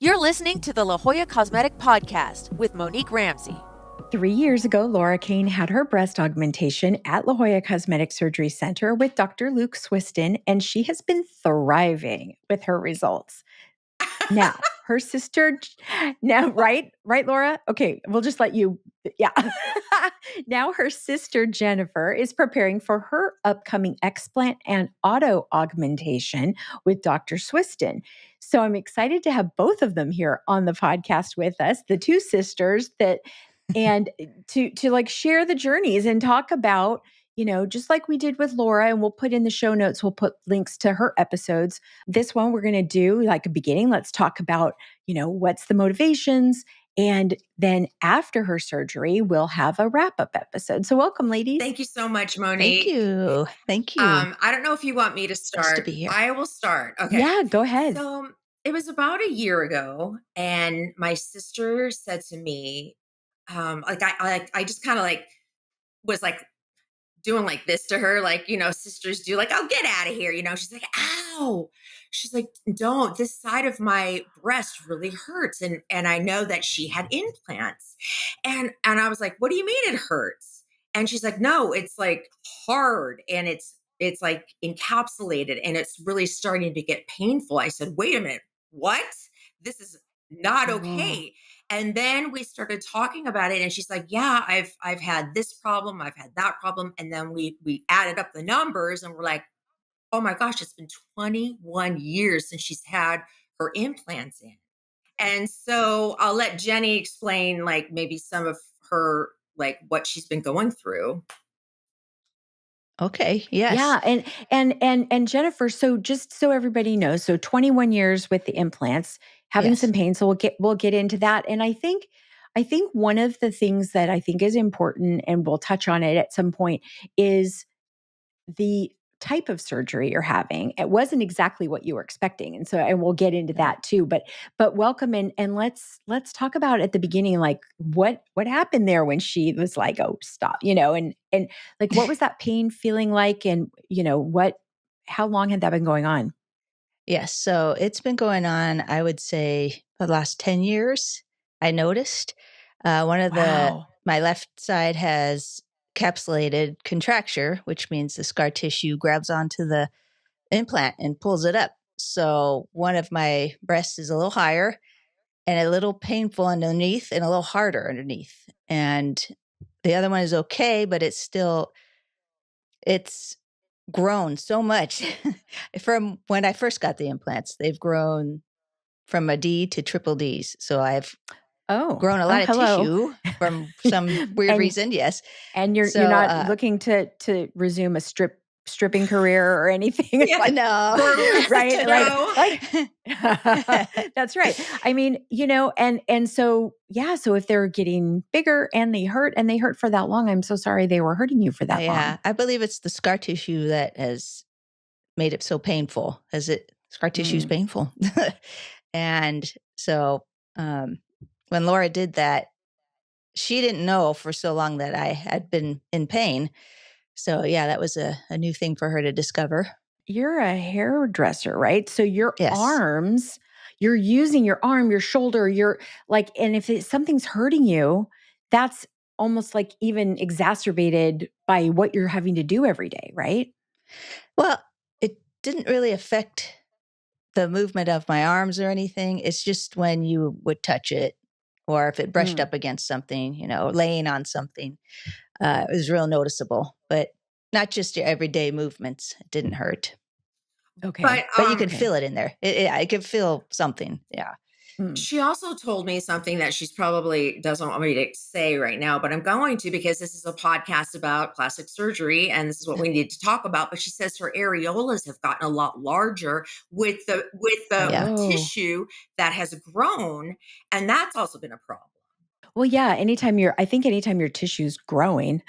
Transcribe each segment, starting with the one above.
You're listening to the La Jolla Cosmetic Podcast with Monique Ramsey. 3 years ago, Laura Kane had her breast augmentation at La Jolla Cosmetic Surgery Center with Dr. Luke Swistun, and she has been thriving with her results. Now, her sister, right, Laura? Okay, we'll just let you, yeah. Now, her sister, Jennifer, is preparing for her upcoming Explant and auto-augmentation with Dr. Swistun. So I'm excited to have both of them here on the podcast with us, the two sisters and to like share the journeys and talk about, just like we did with Laura, and we'll put in the show notes, we'll put links to her episodes. This one we're going to do like a beginning. Let's talk about, what's the motivations. And then after her surgery, we'll have a wrap-up episode. So welcome, ladies. Thank you so much, Monique. Thank you. I don't know if you want me to start. Nice to be here. I will start. Okay. Yeah, go ahead. So it was about a year ago, and my sister said to me, I just kind of was doing like this to her, sisters do, like, "Oh, get out of here." She's like, "Ow." She's like, "Don't, this side of my breast really hurts." And I know that she had implants. And I was like, "What do you mean it hurts?" And she's like, "No, it's like hard and it's like encapsulated and it's really starting to get painful." I said, "Wait a minute. What? This is not okay." And then we started talking about it, and she's like, "Yeah, I've had this problem, I've had that problem." And then we added up the numbers, and we're like, "Oh my gosh, it's been 21 years since she's had her implants in." And so I'll let Jenny explain, like, maybe some of her, like, what she's been going through. Okay. Yes. Yeah, and Jennifer, so just so everybody knows, so 21 years with the implants, having Yes. some pain. So we'll get into that. And I think one of the things that I think is important, and we'll touch on it at some point, is the type of surgery you're having. It wasn't exactly what you were expecting. And we'll get into that too. But welcome, and let's talk about at the beginning, like what happened there when she was like, "Oh, stop," and like what was that pain feeling like, and how long had that been going on? Yes. So it's been going on, I would say, for the last 10 years. I noticed one of Wow. my left side has capsulated contracture, which means the scar tissue grabs onto the implant and pulls it up. So one of my breasts is a little higher and a little painful underneath and a little harder underneath. And the other one is okay, but it's grown so much from when I first got the implants. They've grown from a D to triple Ds. So I've grown a lot of tissue from some weird reason. Yes. And you're not looking to resume a stripping career or anything. Yeah, like, no. Right. No. Like, that's right. I mean, and so, yeah, so if they're getting bigger and they hurt for that long, I'm so sorry they were hurting you for that long. Yeah. I believe it's the scar tissue that has made it so painful. Scar tissue is painful. And so, when Laura did that, she didn't know for so long that I had been in pain. So yeah, that was a new thing for her to discover. You're a hairdresser, right? So your Yes. arms, you're using your arm, your shoulder, you're like, and if something's hurting you, that's almost like even exacerbated by what you're having to do every day, right? Well, it didn't really affect the movement of my arms or anything. It's just when you would touch it, or if it brushed up against something, laying on something, it was real noticeable, but not just your everyday movements. It didn't hurt. Okay. But you could feel it in there. I could feel something. Yeah. She also told me something that she's probably doesn't want me to say right now, but I'm going to, because this is a podcast about plastic surgery and this is what we need to talk about. But she says her areolas have gotten a lot larger with the tissue that has grown, and that's also been a problem. Well, yeah, anytime your tissue's growing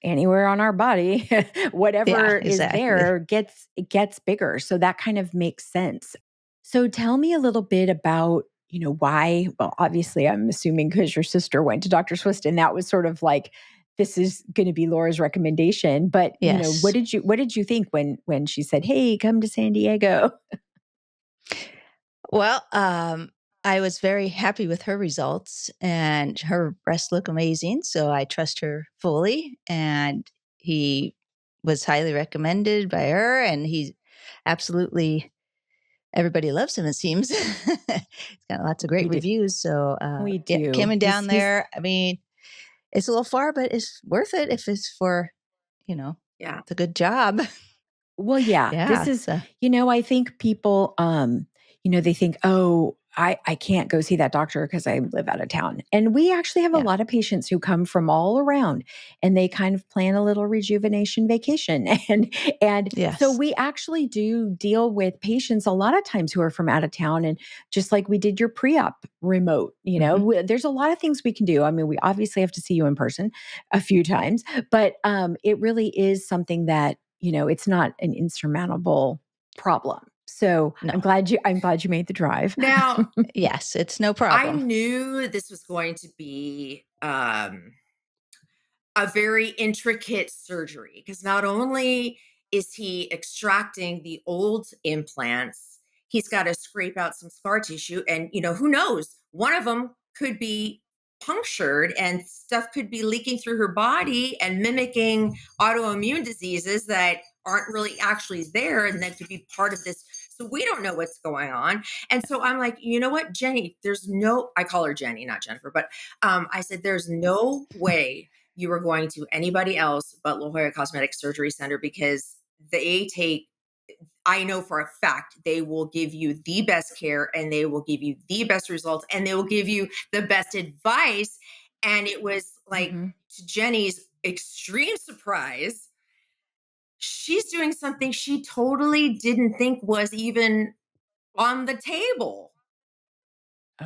anywhere on our body, whatever is there gets bigger. So that kind of makes sense. So tell me a little bit about, why, well, obviously I'm assuming because your sister went to Dr. Swistun, that was sort of like, this is going to be Laura's recommendation. But, Yes. What did you think when she said, "Hey, come to San Diego"? Well, I was very happy with her results, and her breasts look amazing. So I trust her fully. And he was highly recommended by her, and he's absolutely, everybody loves him, it seems. He's got lots of great We do. reviews. So We yeah, do. coming down He's there, I mean, it's a little far, but it's worth it if it's for, Yeah. it's a good job. Well, yeah, this Yeah. is, So I think people, they think, oh, I can't go see that doctor because I live out of town. And we actually have a yeah. lot of patients who come from all around and they kind of plan a little rejuvenation vacation. And so Yes. we actually do deal with patients a lot of times who are from out of town. And just like we did your pre-op remote, Mhm. there's a lot of things we can do. I mean, we obviously have to see you in person a few times, but it really is something that it's not an insurmountable problem. So No. I'm glad you made the drive. Now, Yes, it's no I problem. knew this was going to be a very intricate surgery because not only is he extracting the old implants, he's got to scrape out some scar tissue. And, who knows? One of them could be punctured and stuff could be leaking through her body and mimicking autoimmune diseases that aren't really actually there. And that could be part of this. So we don't know what's going on. And so I'm like, you know what, Jenny, I call her Jenny, not Jennifer, but I said, there's no way you are going to anybody else but La Jolla Cosmetic Surgery Center because I know for a fact they will give you the best care and they will give you the best results and they will give you the best advice. And it was like, Mhm. to Jenny's extreme surprise, she's doing something she totally didn't think was even on the table.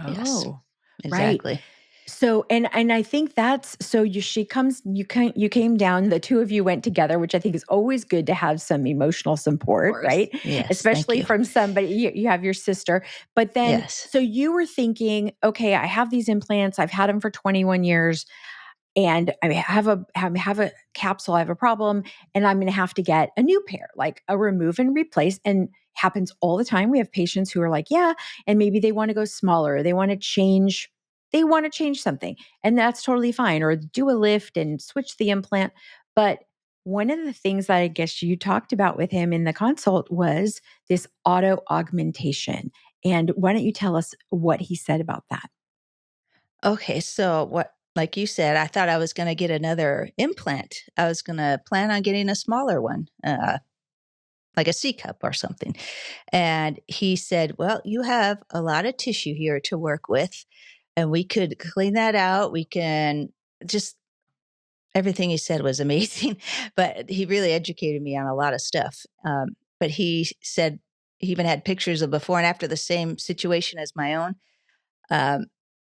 Yes, Oh, right. exactly. So, and I think that's so you came down, the two of you went together, which I think is always good to have some emotional Of support, course. right? Yes, thank Especially you. from somebody, you have your sister, but then, Yes. so you were thinking, okay, I have these implants, I've had them for 21 years. And I have a capsule, I have a problem, and I'm going to have to get a new pair, like a remove and replace. And happens all the time. We have patients who are like, yeah, and maybe they want to go smaller, they want to change something, and that's totally fine, or do a lift and switch the implant. But one of the things that I guess you talked about with him in the consult was this auto augmentation. And why don't you tell us what he said about that? Okay, so like you said, I thought I was going to get another implant. I was going to plan on getting a smaller one, like a C cup or something. And he said, well, you have a lot of tissue here to work with, and we could clean that out. We can just, everything he said was amazing, but he really educated me on a lot of stuff. But he said he even had pictures of before and after the same situation as my own.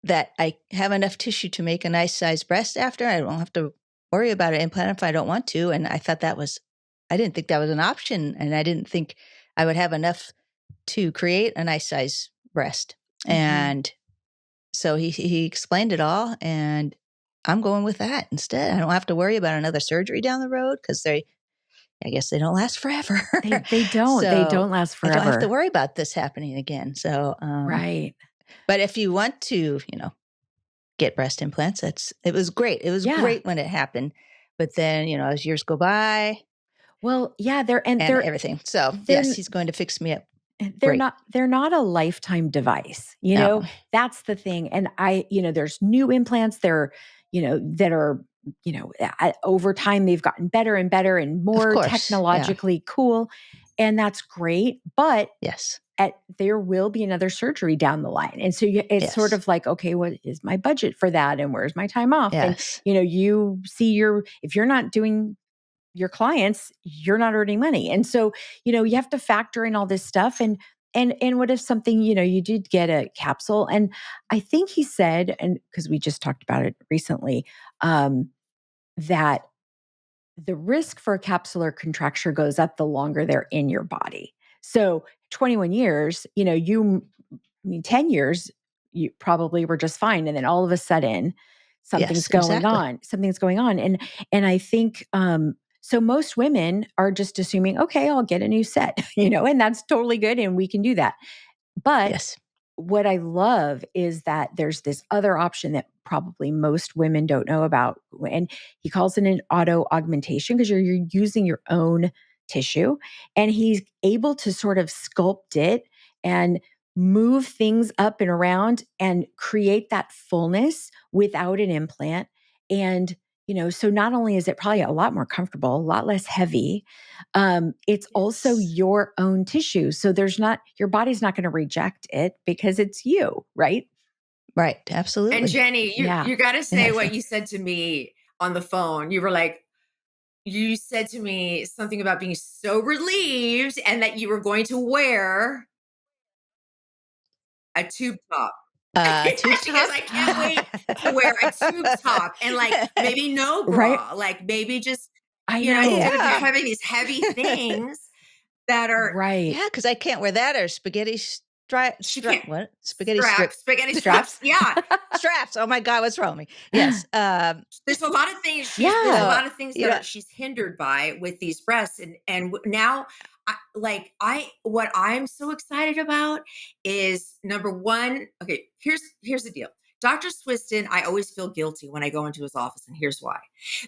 That I have enough tissue to make a nice sized breast after. I don't have to worry about an implant if I don't want to. And I thought I didn't think that was an option. And I didn't think I would have enough to create a nice size breast. And so he explained it all. And I'm going with that instead. I don't have to worry about another surgery down the road because I guess they don't last forever. They don't. They So don't last I don't have to forever. worry about this happening again. So, Right. but if you want to, get breast implants, it was great. It was Yeah. great when it happened. But then, as years go by Well, yeah, and everything. So yes, they're he's going to fix me up. they're Great. not they're not a lifetime device. No. That's the thing. And there's new implants that are, over time they've gotten better and better and Of more course. Yeah. technologically cool. And that's great. But Yes. there will be another surgery down the line. And so it's sort Yes. of like, okay, what is my budget for that? And where's my time off? And, Yes. you see if you're not doing your clients, you're not earning money. And so, you have to factor in all this stuff. And what if something, you did get a capsule? And I think he said, and because we just talked about it recently, that the risk for a capsular contracture goes up the longer they're in your body. So 21 years, I mean, 10 years, you probably were just fine. And then all of a sudden, Yes, exactly. something's going on. And I think, so most women are just assuming, okay, I'll get a new set, and that's totally good. And we can do that. But Yes. what I love is that there's this other option that probably most women don't know about. And he calls it an auto-augmentation because you're using your own tissue. And he's able to sort of sculpt it and move things up and around and create that fullness without an implant. And, so not only is it probably a lot more comfortable, a lot less heavy, it's also Yes. your own tissue. So your body's not going to reject it because it's you, right? Right. And Absolutely. Jenny, Yeah. you got to say what you said to me on the phone. You were like, you said to me something about being so relieved and that you were going to wear a tube top. Tube She goes, top. I can't wait to wear a tube top and like maybe no Right. bra, like maybe just, I instead of Yeah. having these heavy things that are, Right. Yeah, because I can't wear that or spaghetti she can't, what? Spaghetti strip spaghetti Straps. straps. Yeah. straps. Oh my God, what's wrong with me? Yes. There's a lot of things there's a Yeah. lot of things You know, she's hindered by with these breasts and now what I'm so excited about is number one. Okay, here's the deal. Dr. Swiston, I always feel guilty when I go into his office, and here's why.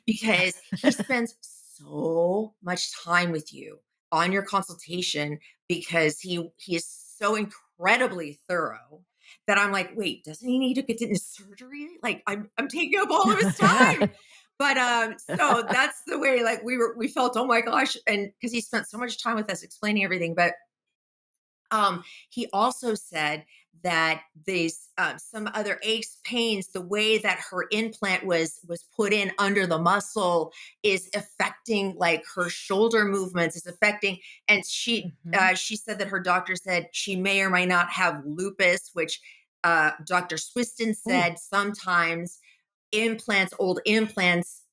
Because he spends so much time with you on your consultation because he is so incredibly thorough that I'm like, wait, doesn't he need to get into surgery? Like I'm taking up all of his Yeah. time. But so that's the way like we felt, oh my gosh, and because he spent so much time with us explaining everything. But he also said that these some other aches, pains, the way that her implant was put in under the muscle is affecting like her shoulder movements, is affecting, and Mhm. she said that her doctor said she may or may not have lupus, which Dr. Swiston Ooh. said sometimes old implants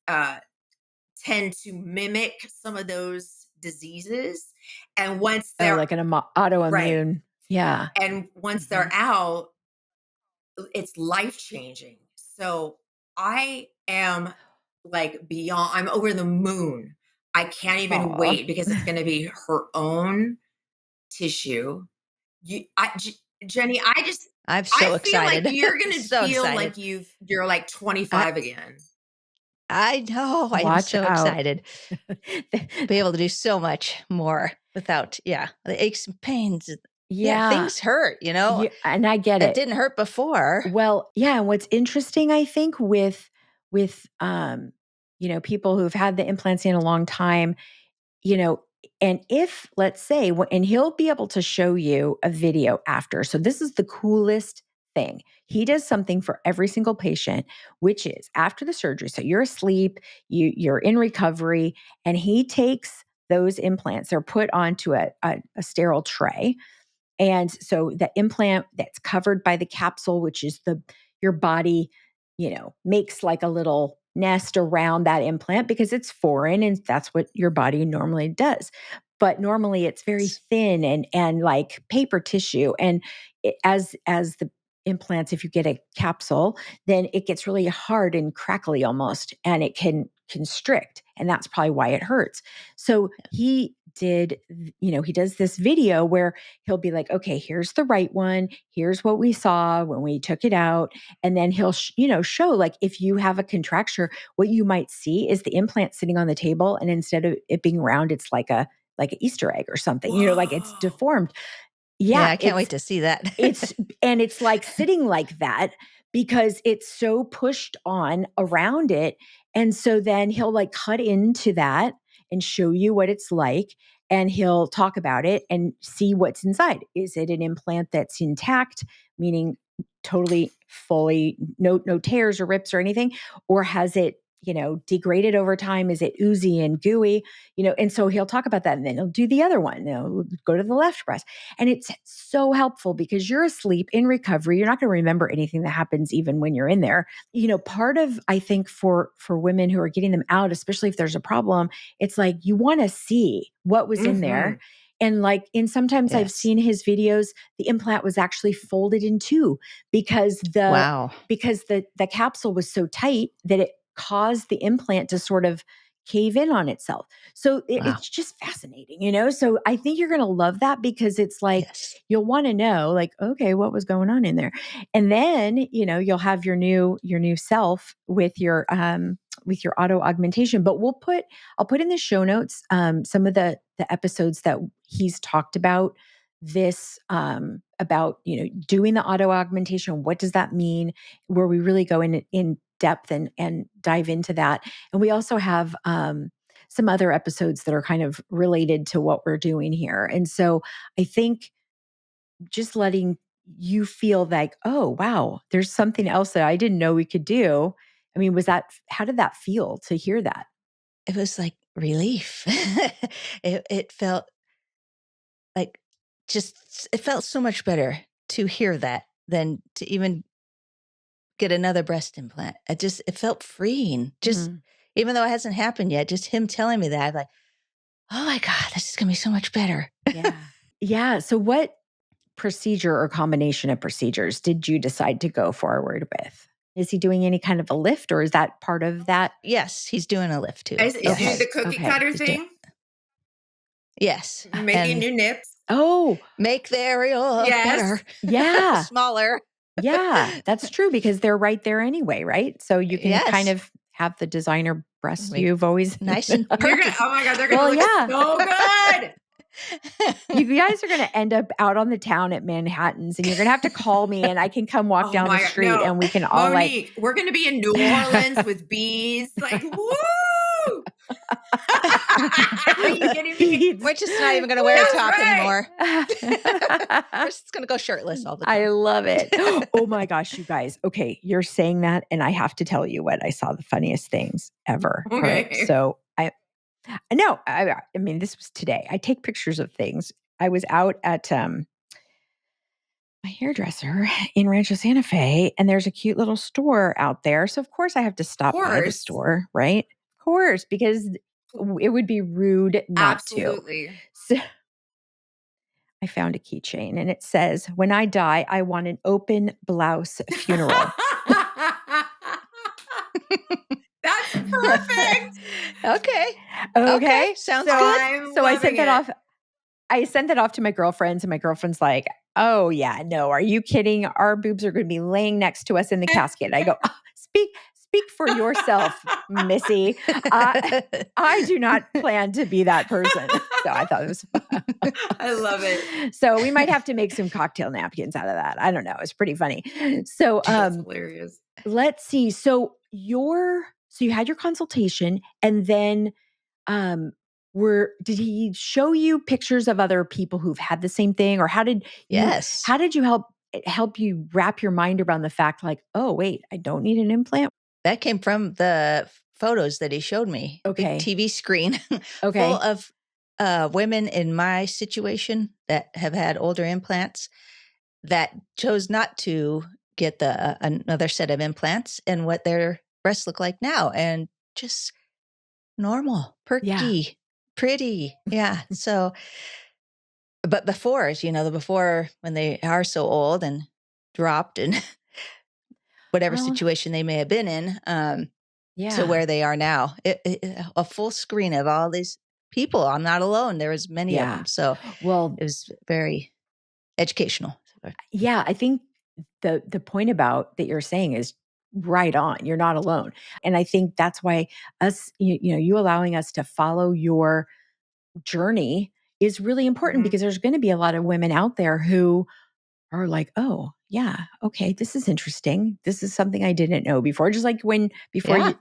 tend to mimic some of those diseases, and once Oh, they're like an right, autoimmune. Yeah. and once they're Mhm. out, it's life changing. So I am like beyond, I'm over the moon. I can't even Aw. wait because it's going to be her own tissue. Jenny, I'm I so feel like excited. you're going to So feel excited. like you're like I 25 again. I know. I am Watch so out. excited. Be able to do so much more without, the aches and pains. Yeah, Yeah. things hurt, And I get that it. didn't hurt before. Well, yeah, and what's interesting, I think, with people who've had the implants in a long time, you know, and if let's say, and he'll be able to show you a video after. So this is the coolest thing. He does something for every single patient, which is after the surgery. So you're asleep, you're in recovery, and he takes those implants. They're put onto a sterile tray, and so the implant that's covered by the capsule, which is your body, makes like a little nest around that implant because it's foreign and that's what your body normally does. But normally it's very thin and like paper tissue. And as the implants, if you get a capsule, then it gets really hard and crackly almost, and it can constrict. And that's probably why it hurts. So he does this video where he'll be like, okay, here's the right one. Here's what we saw when we took it out. And then he'll, show like if you have a contracture, what you might see is the implant sitting on the table. And instead of it being round, it's like an Easter egg or something, like it's Whoa. deformed. Yeah, Yeah. I can't wait to see that. It's like sitting like that because it's so pushed on around it. And so then he'll like cut into that and show you what it's like. And he'll talk about it and see what's inside. Is it an implant that's intact, meaning totally fully no tears or rips or anything? Or has it, degraded over time? Is it oozy and gooey? And so he'll talk about that, and then he'll do the other one. Go to the left breast. And it's so helpful because you're asleep in recovery. You're not going to remember anything that happens even when you're in there. Part of, I think, for women who are getting them out, especially if there's a problem, it's like you want to see what was in there. And like sometimes I've Yes. seen his videos, the implant was actually folded in two because Wow. the capsule was so tight that it caused the implant to sort of cave in on itself. So Wow. it's just fascinating, you know? So I think you're going to love that because it's like, Yes. you'll want to know like, okay, what was going on in there? And then, you know, you'll have your new self with your auto augmentation, but I'll put in the show notes, some of the episodes that he's talked about this, about, you know, doing the auto augmentation. What does that mean? Where we really go in depth and dive into that. And we also have some other episodes that are kind of related to what we're doing here. And so I think just letting you feel like, oh, wow, there's something else that I didn't know we could do. I mean, how did that feel to hear that? It was like relief. It felt like it felt so much better to hear that than to even get another breast implant. It felt freeing. Just even though it hasn't happened yet, just him telling me that, I'm like, oh my God, this is going to be so much better. Yeah. Yeah. So what procedure or combination of procedures did you decide to go forward with? Is he doing any kind of a lift or is that part of that? Yes, he's doing a lift too. Is he Yes. doing the cookie Okay. cutter He's doing- thing? Yes. Making new nips? Oh, Make the areola Yes. better. yeah. Smaller. Yeah, that's true because they're right there anyway, right? So you can Yes. kind of have the designer breasts Make you've always nice and You're perky. gonna, oh my God, they're gonna Well, look yeah. so good. You guys are going to end up out on the town at Manhattan's and you're going to have to call me and I can come walk Oh down the my God, street no. and we can all Monique, we're gonna be in New Orleans with bees. Like, woo! Are you kidding me? beads. We're just not even going to wear a That's top right. anymore. We're just going to go shirtless all the time. I love it. Oh my gosh, you guys. Okay, you're saying that and I have to tell you what I saw the funniest things ever. All right. Okay. So I mean, this was today. I take pictures of things. I was out at my hairdresser in Rancho Santa Fe, and there's a cute little store out there. So of course I have to stop by the course. store, right? Of course, because it would be rude not to. Absolutely. So I found a keychain and it says, "When I die, I want an open blouse funeral." That's perfect. Okay. Sounds so, good. I'm So I sent loving that it. off. I sent that off to my girlfriends, and my girlfriend's like, "Oh yeah, no, are you kidding? Our boobs are going to be laying next to us in the casket." I go, "Oh, speak for yourself, Missy. I do not plan to be that person." So I thought it was fun. I love it. So we might have to make some cocktail napkins out of that. I don't know. It's pretty funny. So That's hilarious. let's see. So you had your consultation, and then did he show you pictures of other people who've had the same thing, or how did Yes. you help you wrap your mind around the fact like, oh wait, I don't need an implant? That came from the photos that he showed me. Okay. Big TV screen Okay. full of women in my situation that have had older implants that chose not to get another set of implants and what their breasts look like now, and just normal, perky, pretty. Yeah. So, but before when they are so old and dropped and whatever Well, situation they may have been in, yeah. to where they are now, a full screen of all these people. I'm not alone. There was many of them. So Well, it was very educational. yeah, I think the point about that you're saying is right on. You're not alone. And I think that's why you allowing us to follow your journey is really important, Mhm. because there's going to be a lot of women out there who are like, oh, yeah, okay, this is interesting. This is something I didn't know before. Just like before Yeah,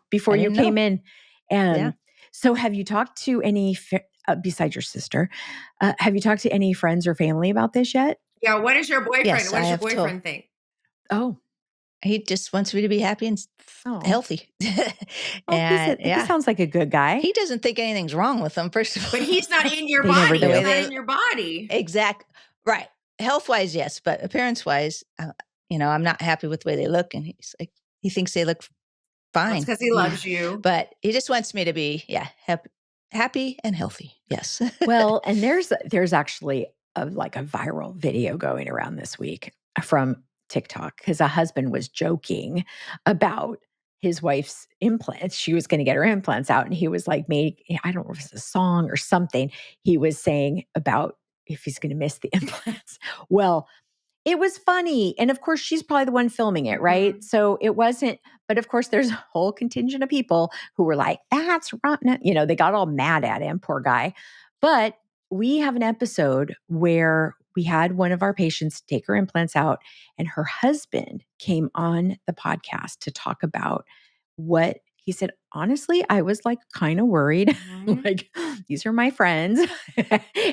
you didn't came know. in. And Yeah. so have you talked to any, besides your sister, have you talked to any friends or family about this yet? Yeah. What is your boyfriend? Yes, what I does your have told. boyfriend think? Oh, He just wants me to be happy and oh, healthy. Oh, And he sounds like a good guy. he doesn't think anything's wrong with them, first of all. But he's not in your They never body. do. He's not in your body. Exact. Right. Health-wise, yes. But appearance-wise, I'm not happy with the way they look. And he thinks they look fine. That's because he loves you. But he just wants me to be, happy and healthy. Yes. Well, and there's actually a viral video going around this week from TikTok, because a husband was joking about his wife's implants. She was going to get her implants out. And he was like, I don't know if it's a song or something. He was saying about if he's going to miss the implants. Well, it was funny. And of course, she's probably the one filming it, right? Mhm. So it wasn't, but of course, there's a whole contingent of people who were like, that's rotten. They got all mad at him, poor guy. But we have an episode where we had one of our patients take her implants out, and her husband came on the podcast to talk about what he said. Honestly, I was like kind of worried. Mhm. Like, these are my friends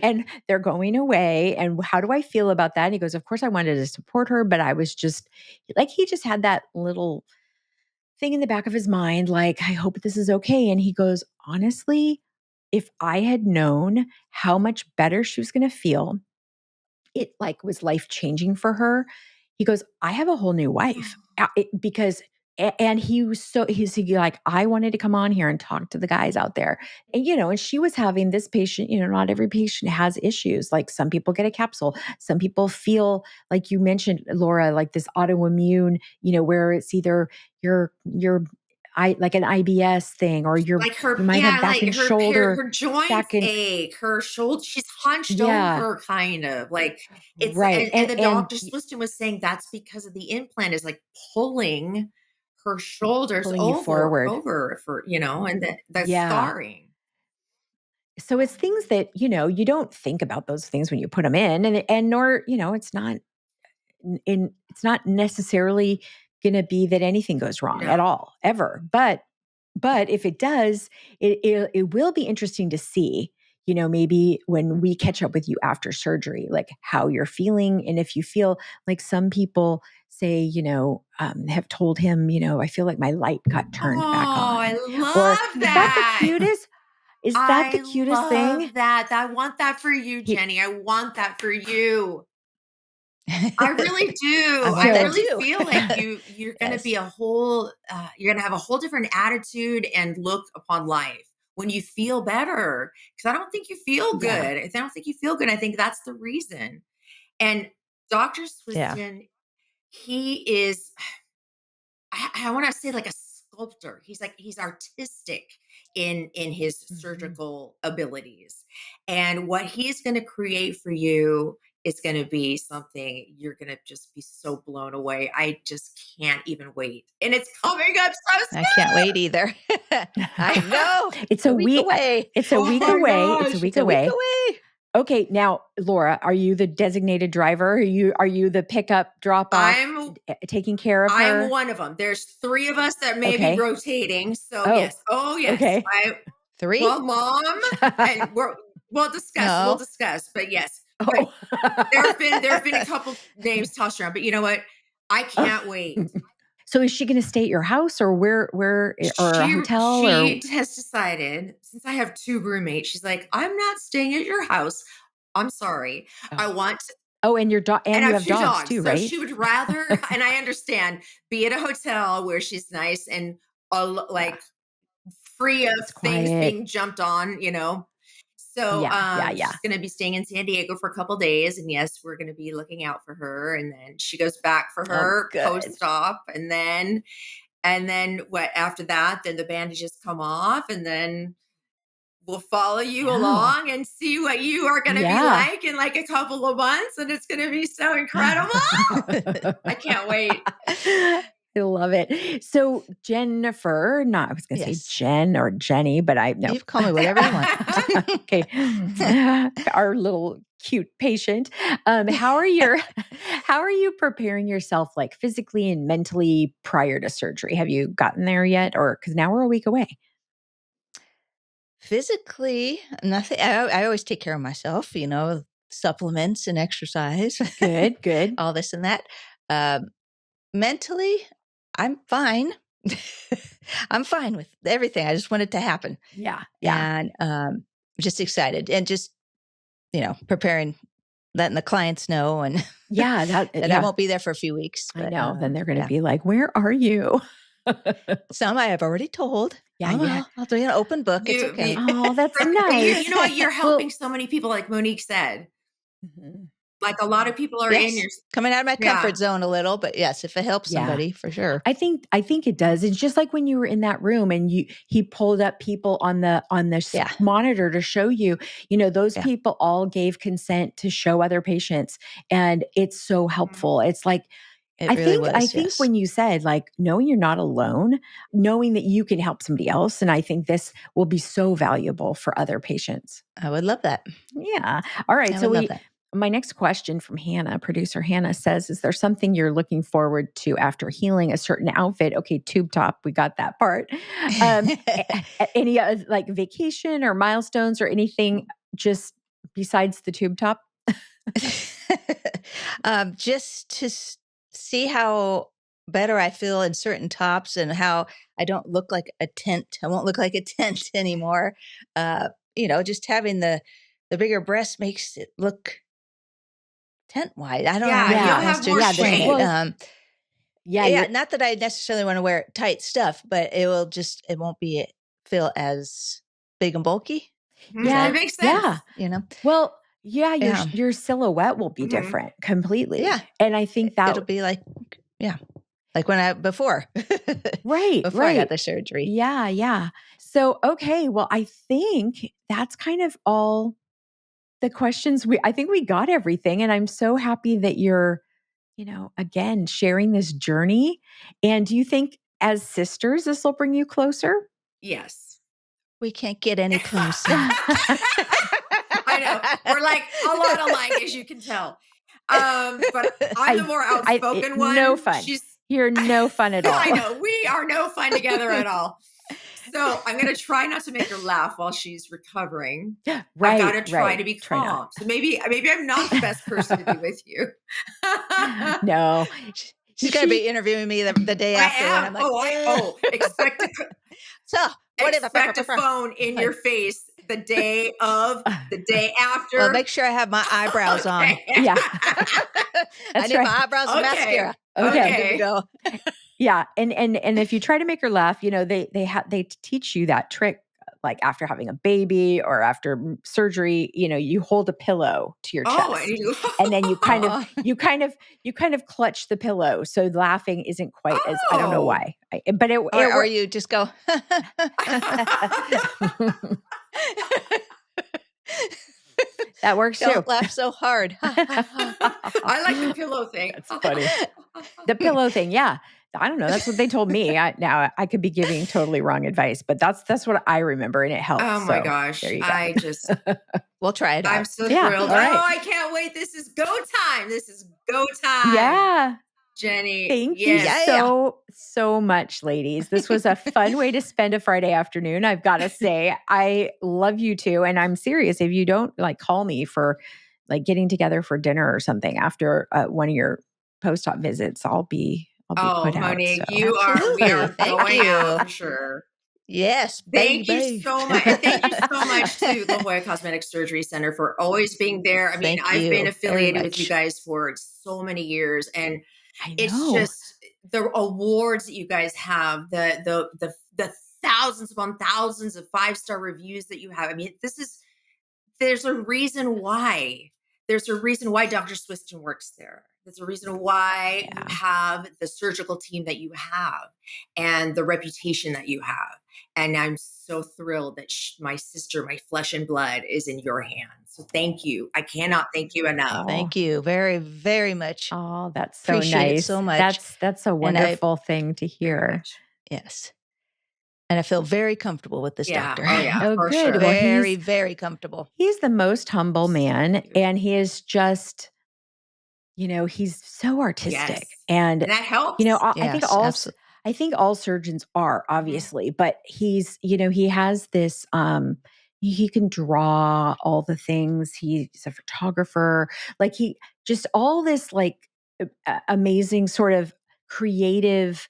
and they're going away. And how do I feel about that? And he goes, of course, I wanted to support her, but I was just like, he just had that little thing in the back of his mind, like, I hope this is okay. And he goes, honestly, if I had known how much better she was going to feel, it like was life changing for her. He goes, I have a whole new wife because, and he was he's like, I wanted to come on here and talk to the guys out there. And, and she was having this patient, not every patient has issues. Like some people get a capsule. Some people feel like you mentioned, Laura, like this autoimmune, where it's either your like an IBS thing, or you Like her, might have yeah, back like and shoulder, her joints back and ache, her shoulder, she's hunched yeah, over kind of like it's, right. and the And doctor Swistun was saying that's because of the implant is like pulling her shoulders pulling you forward. over for, and the Yeah. scarring. So it's things that, you don't think about those things when you put them in, and nor, it's not necessarily going to be that anything goes wrong at No. all ever. But if it does, it will be interesting to see, maybe when we catch up with you after surgery, like how you're feeling. And if you feel like some people say, have told him, I feel like my light got turned back Oh, I on. Or love is that the that. cutest? Is that the I cutest thing? love that. I want that for you, He, Jenny. I want that for you. I really I do. want I so that really too. feel like you're going to be Yes. you're going to have a whole different attitude and look upon life when you feel better. Because I don't think you feel yeah. good. If I don't think you feel good, I think that's the reason. And Dr. Yeah. Swistun, he is, I want to say like a sculptor. He's artistic in his Mhm. surgical abilities. And what he's going to create for you is going to be something you're going to just be so blown away. I just can't even wait. And it's coming up so I can't wait either. I know. It's A a week week. away. It's a Oh week my away. It's a gosh. week It's a week away. away. Okay, now Laura, are you the designated driver? Are you the pickup, drop off, I'm taking care of I'm her? one of them. There's 3 of us that may be Okay. rotating. So Oh, yes. Oh yes. okay. Well, 3? mom, and we'll No. discuss, but yes. But Oh. there have been a couple names tossed around, but you know what? I can't wait. So is she going to stay at your house, or where, or a She hotel, or she has decided, since I have 2 roommates, she's like, "I'm not staying at your house. I'm sorry. oh, I want oh, and your dog, And and I you have have 2 dogs dogs, too, so right? she would rather, and I understand, be at a hotel where she's nice and, Yeah, like, free of it's things quiet. being jumped on, you know? So, Yeah, yeah, yeah. she's gonna be staying in San Diego for a couple days, and yes, we're gonna be looking out for her, and then she goes back for Oh, her good. post-op, and then what after that, then the bandages come off, and then we'll follow you Yeah, along and see what you are gonna be yeah. like in, like, a couple of months, and it's gonna be so incredible. I can't wait. I love it. So Jennifer, not I was going to say Yes. Jen or Jenny, but I no. You call me whatever you want. Okay, our little cute patient. How are you preparing yourself, like physically and mentally, prior to surgery? Have you gotten there yet, or because now we're a week away? Physically, nothing. I always take care of myself, supplements and exercise, Good, good. all this and that. Um, Mentally, I'm fine. I'm fine with everything. I just want it to happen. Yeah, yeah, And just excited and just, preparing, letting the clients know and yeah. that I Yeah. won't be there for a few weeks. I But know. Then they're going to yeah, be like, "Where are you?" some I have already told. Yeah, Oh, yeah. well, I'll do an open book. It's You okay. be Oh, that's but you nice. know what? You're Well, helping so many people like Monique said. mhm. Like a lot of people are in Yes. your, Coming out of my yeah. comfort zone a little, but yes, if it helps Yeah. somebody, for sure. I think it does. It's just like when you were in that room and he pulled up people on the Yeah. monitor to show you, those Yeah. people all gave consent to show other patients, and it's so helpful. It's like It really was. I think Yes. when you said like knowing you're not alone, knowing that you can help somebody else, and I think this will be so valuable for other patients. I would love that. Yeah. All right. I So would love that. my next question from Hannah, producer Hannah, says, is there something you're looking forward to after healing a certain outfit? Okay, tube top, we got that part. Any like vacation or milestones or anything just besides the tube top? Just to see how better I feel in certain tops and how I don't look like a tent. I won't look like a tent anymore. Just having the bigger breast makes it look tent wide. I don't know Yeah, how you'll else have to more explain shape. it. Yeah, Not that I necessarily want to wear tight stuff, but it won't be feel as big and bulky. Yeah, It makes sense. yeah. Well, yeah, Yeah. your silhouette will be different completely. Yeah. And I think that It'll be like, like before right, before I got the surgery. Yeah, yeah. So, okay, well, I think that's kind of all the questions I think we got everything. And I'm so happy that you're, again, sharing this journey. And do you think as sisters, this will bring you closer? Yes. We can't get any closer. I know. We're like a lot alike, as you can tell. But I'm the more outspoken one. No fun. You're no fun at all. I know. We are no fun together at all. So I'm going to try not to make her laugh while she's recovering. Right. I've got to try to be Try calm. not. So maybe I'm not the best person to be with you. No. She's going to be interviewing me the day after. I am. And I'm like, expect a phone in your face the day of, the day after. Well, make sure I have my eyebrows on. Yeah. I need my eyebrows and mascara. Okay. Good to go. Yeah. And if you try to make her laugh, they teach you that trick, like after having a baby or after surgery, you hold a pillow to your chest, and then you kind of clutch the pillow. So laughing isn't quite as, I don't know why, or you just go, that works don't too. laugh so hard. I like the pillow thing. That's funny. The pillow thing. Yeah. I don't know. That's what they told me. Now I could be giving totally wrong advice, but that's what I remember, and it helps. Oh my gosh. There you go. We'll try it out. I'm so thrilled. Right. Oh, I can't wait. This is go time. Yeah. Jenny. Thank you so much, ladies. This was a fun way to spend a Friday afternoon. I've got to say, I love you too. And I'm serious. If you don't call me for getting together for dinner or something after one of your post-op visits, I'll be put out. Monique, So. we are Thank going you. out for sure. Yes, thank baby. you so much. And thank you so much to La Jolla Cosmetic Surgery Center for always being there. I mean, I've been affiliated with you guys for so many years, and it's just the awards that you guys have, the thousands upon thousands of 5-star reviews that you have. I mean, there's a reason why. There's a reason why Dr. Swistun works there. There's a reason why you have the surgical team that you have and the reputation that you have. And I'm so thrilled that my sister, my flesh and blood, is in your hands. So thank you. I cannot thank you enough. Thank you very, very much. Oh, that's so Appreciate nice. it so much. That's a wonderful thing to hear. Yes. And I feel very comfortable with this doctor. Oh, yeah. Oh, for good. Sure. Well, very, very comfortable. He's the most humble man, and he is just, he's so artistic, and that helps. I think all surgeons are, obviously, but he's, he has this, he can draw all the things. He's a photographer, he just all this amazing sort of creative.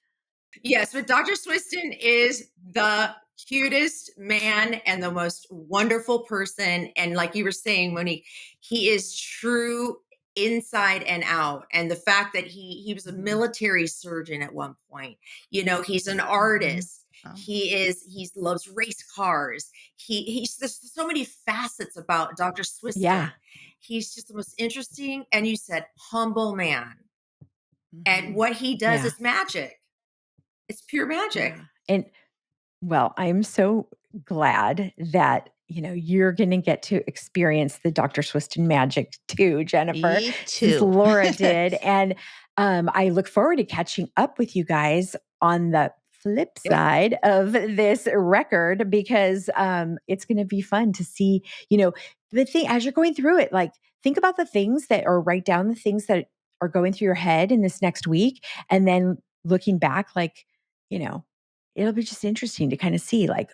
Yes, but Dr. Swistun is the cutest man and the most wonderful person. And like you were saying, Monique, he is true inside and out. And the fact that he was a military surgeon at one point, he's an artist. He loves race cars. There's so many facets about Dr. Swistun. Yeah. He's just the most interesting, and you said humble man. And Mhm. what he does Yeah. is magic. It's pure magic. Yeah. And well, I'm so glad that, you're going to get to experience the Dr. Swistun magic too, Jennifer, Me since too. Laura did. And I look forward to catching up with you guys on the flip Yep. side of this record because it's going to be fun to see, the thing as you're going through it, like think about the things that, or write down the things that are going through your head in this next week. And then looking back, like, you know, it'll be just interesting to kind of see like,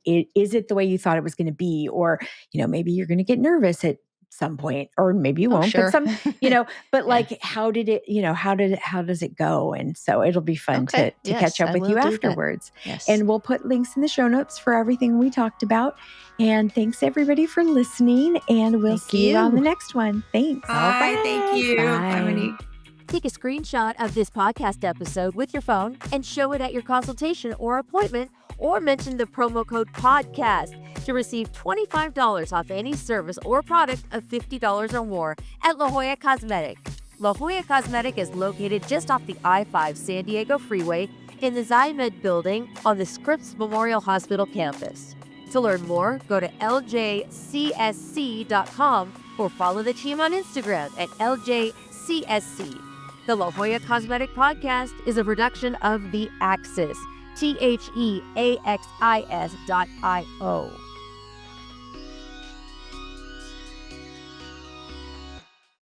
is it the way you thought it was going to be? Or, maybe you're going to get nervous at some point, or maybe you Oh, won't, but sure. but Yeah. like, how did it, how does it go? And so it'll be fun Okay. to catch Yes, up I with will you do that. afterwards. Yes. And we'll put links in the show notes for everything we talked about. And thanks everybody for listening. And we'll Thank see you on you. the next one. Thanks. Bye. Thank you. Bye, Monique. Take a screenshot of this podcast episode with your phone and show it at your consultation or appointment, or mention the promo code PODCAST to receive $25 off any service or product of $50 or more at La Jolla Cosmetic. La Jolla Cosmetic is located just off the I-5 San Diego Freeway in the Zymed building on the Scripps Memorial Hospital campus. To learn more, go to LJCSC.com or follow the team on Instagram at LJCSC. The La Jolla Cosmetic Podcast is a production of The Axis, TheAxis.io.